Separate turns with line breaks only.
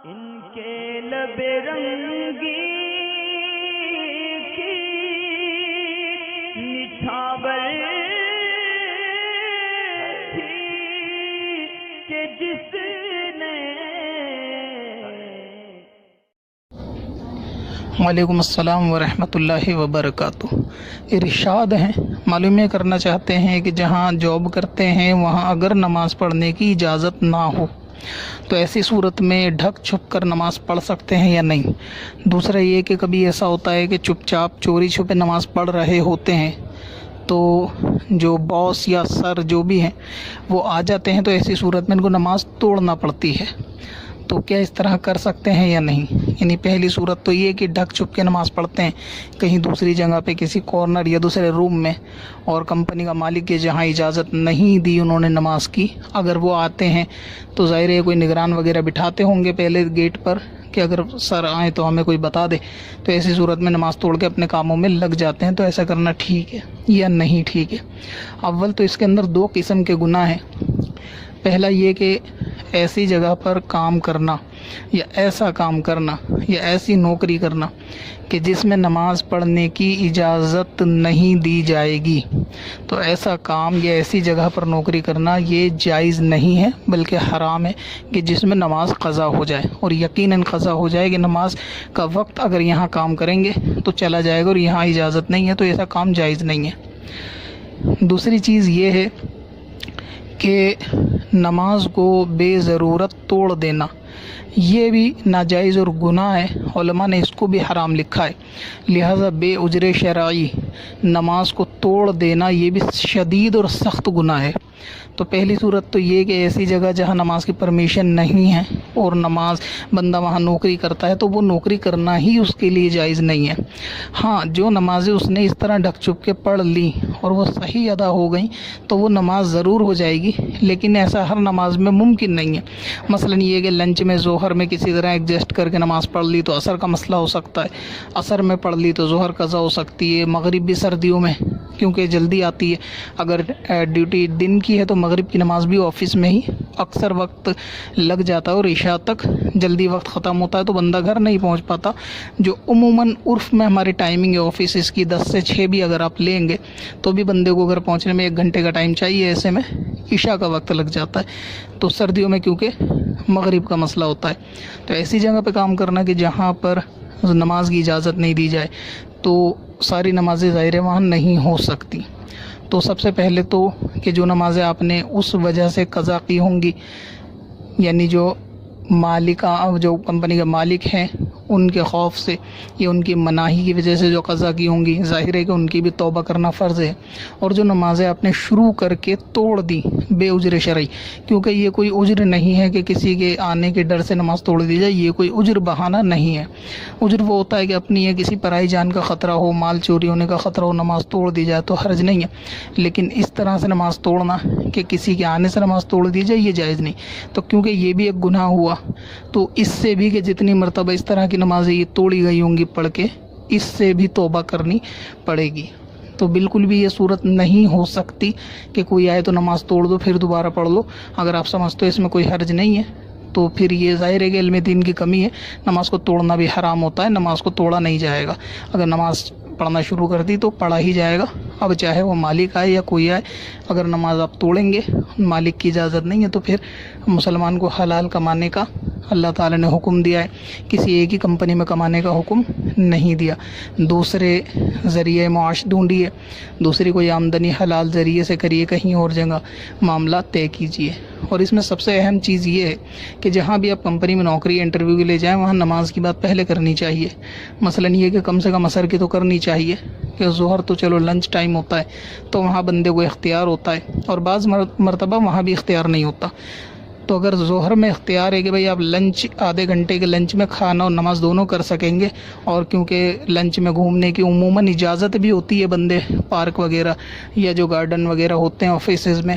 ان کے لب رنگی کی نچھاور تھی کہ جس نے
وعلیکم السلام ورحمۃ اللہ وبرکاتہ۔ ارشاد ہیں، معلوم کرنا چاہتے ہیں کہ جہاں جاب کرتے ہیں وہاں اگر نماز پڑھنے کی اجازت نہ ہو تو ایسی صورت میں ڈھک چھپ کر نماز پڑھ سکتے ہیں یا نہیں۔ دوسرا یہ کہ کبھی ایسا ہوتا ہے کہ چپ چاپ چوری چھپے نماز پڑھ رہے ہوتے ہیں تو جو باس یا سر جو بھی ہیں وہ آ جاتے ہیں، تو ایسی صورت میں ان کو نماز توڑنا پڑتی ہے۔ تو کیا اس طرح کر سکتے ہیں یا نہیں؟ یعنی پہلی صورت تو یہ کہ ڈھک چھپ کے نماز پڑھتے ہیں کہیں دوسری جگہ پہ، کسی کارنر یا دوسرے روم میں، اور کمپنی کا مالک کے جہاں اجازت نہیں دی انہوں نے نماز کی، اگر وہ آتے ہیں تو ظاہر ہے کوئی نگران وغیرہ بٹھاتے ہوں گے پہلے گیٹ پر کہ اگر سر آئیں تو ہمیں کوئی بتا دے، تو ایسی صورت میں نماز توڑ کے اپنے کاموں میں لگ جاتے ہیں۔ تو ایسا کرنا ٹھیک ہے یا نہیں ٹھیک ہے؟ اول تو اس کے اندر دو قسم کے گناہ ہیں۔ پہلا یہ کہ ایسی جگہ پر کام کرنا یا ایسا کام کرنا یا ایسی نوکری کرنا کہ جس میں نماز پڑھنے کی اجازت نہیں دی جائے گی، تو ایسا کام یا ایسی جگہ پر نوکری کرنا یہ جائز نہیں ہے بلکہ حرام ہے کہ جس میں نماز قضا ہو جائے، اور یقیناً قضا ہو جائے کہ نماز کا وقت اگر یہاں کام کریں گے تو چلا جائے گا، اور یہاں اجازت نہیں ہے تو ایسا کام جائز نہیں ہے۔ دوسری چیز یہ ہے کہ نماز کو بے ضرورت توڑ دینا، یہ بھی ناجائز اور گناہ ہے، علماء نے اس کو بھی حرام لکھا ہے۔ لہذا بے اجر شرعی نماز کو توڑ دینا یہ بھی شدید اور سخت گناہ ہے۔ تو پہلی صورت تو یہ کہ ایسی جگہ جہاں نماز کی پرمیشن نہیں ہے اور نماز بندہ وہاں نوکری کرتا ہے تو وہ نوکری کرنا ہی اس کے لیے جائز نہیں ہے۔ ہاں، جو نمازیں اس نے اس طرح ڈھک چھپ کے پڑھ لی اور وہ صحیح ادا ہو گئیں تو وہ نماز ضرور ہو جائے گی، لیکن ایسا ہر نماز میں ممکن نہیں ہے۔ مثلا یہ کہ لنچ میں ظہر میں کسی طرح ایڈجسٹ کر کے نماز پڑھ لی تو عصر کا مسئلہ ہو سکتا ہے، عصر میں پڑھ لی تو ظہر قضا ہو سکتی ہے، مغرب بھی سردیوں میں کیونکہ جلدی آتی ہے، اگر ڈیوٹی دن کی ہے تو مغرب کی نماز بھی آفس میں ہی اکثر وقت لگ جاتا ہے اور عشاء تک جلدی وقت ختم ہوتا ہے تو بندہ گھر نہیں پہنچ پاتا۔ جو عموماً عرف میں ہماری ٹائمنگ ہے آفس کی 10 سے 6 بھی اگر آپ لیں گے تو بھی بندے کو گھر پہنچنے میں 1 گھنٹے کا ٹائم چاہیے، ایسے میں عشاء کا وقت لگ جاتا ہے۔ تو سردیوں میں کیونکہ مغرب کا مسئلہ ہوتا ہے، تو ایسی جگہ پہ کام کرنا کہ جہاں پر نماز کی اجازت نہیں دی جائے تو ساری نمازیں ظاہر وہاں نہیں ہو سکتی۔ تو سب سے پہلے تو کہ جو نمازیں آپ نے اس وجہ سے قضا کی ہوں گی، یعنی جو کمپنی کے مالک ہیں ان کے خوف سے یا ان کی مناہی کی وجہ سے جو قضا کی ہوں گی، ظاہر ہے کہ ان کی بھی توبہ کرنا فرض ہے۔ اور جو نمازیں آپ نے شروع کر کے توڑ دی بے اجر شرعی، کیونکہ یہ کوئی اجر نہیں ہے کہ کسی کے آنے کے ڈر سے نماز توڑ دی جائے، یہ کوئی اجر بہانہ نہیں ہے۔ اجر وہ ہوتا ہے کہ اپنی یا کسی پرائی جان کا خطرہ ہو، مال چوری ہونے کا خطرہ ہو، نماز توڑ دی جائے تو حرج نہیں ہے، لیکن اس طرح سے نماز توڑنا کہ کسی کے آنے سے نماز توڑ دی جائے یہ جائز نہیں۔ تو کیونکہ یہ بھی ایک گناہ ہوا تو اس سے بھی کہ جتنی مرتبہ اس طرح کی نمازیں یہ توڑی گئی ہوں گی پڑھ کے، اس سے بھی توبہ کرنی پڑے گی۔ تو بالکل بھی یہ صورت نہیں ہو سکتی کہ کوئی آئے تو نماز توڑ دو پھر دوبارہ پڑھ لو۔ اگر آپ سمجھتے ہو اس میں کوئی حرج نہیں ہے تو پھر یہ ظاہر ہے کہ علم دین کی کمی ہے، نماز کو توڑنا بھی حرام ہوتا ہے، نماز کو توڑا نہیں جائے گا۔ اگر نماز پڑھنا شروع کر دی تو پڑھا ہی جائے گا، اب چاہے وہ مالک آئے یا کوئی آئے۔ اگر نماز آپ توڑیں گے، مالک کی اجازت نہیں ہے، تو پھر مسلمان کو حلال کمانے کا اللہ تعالی نے حکم دیا ہے، کسی ایک ہی کمپنی میں کمانے کا حکم نہیں دیا۔ دوسرے ذریعے معاش ڈھونڈیے، دوسری کوئی آمدنی حلال ذریعے سے کریے، کہیں اور جگہ معاملہ طے کیجیے۔ اور اس میں سب سے اہم چیز یہ ہے کہ جہاں بھی آپ کمپنی میں نوکری انٹرویو کے لیے جائیں وہاں نماز کی بات پہلے کرنی چاہیے۔ مثلا یہ کہ کم سے کم عصر کی تو کرنی چاہیے، کہ ظہر تو چلو لنچ ٹائم ہوتا ہے تو وہاں بندے کو اختیار ہوتا ہے، اور بعض مرتبہ وہاں بھی اختیار نہیں ہوتا۔ تو اگر ظہر میں اختیار ہے کہ بھئی آپ لنچ آدھے گھنٹے کے لنچ میں کھانا اور نماز دونوں کر سکیں گے، اور کیونکہ لنچ میں گھومنے کی عموماً اجازت بھی ہوتی ہے، بندے پارک وغیرہ یا جو گارڈن وغیرہ ہوتے ہیں آفیسز میں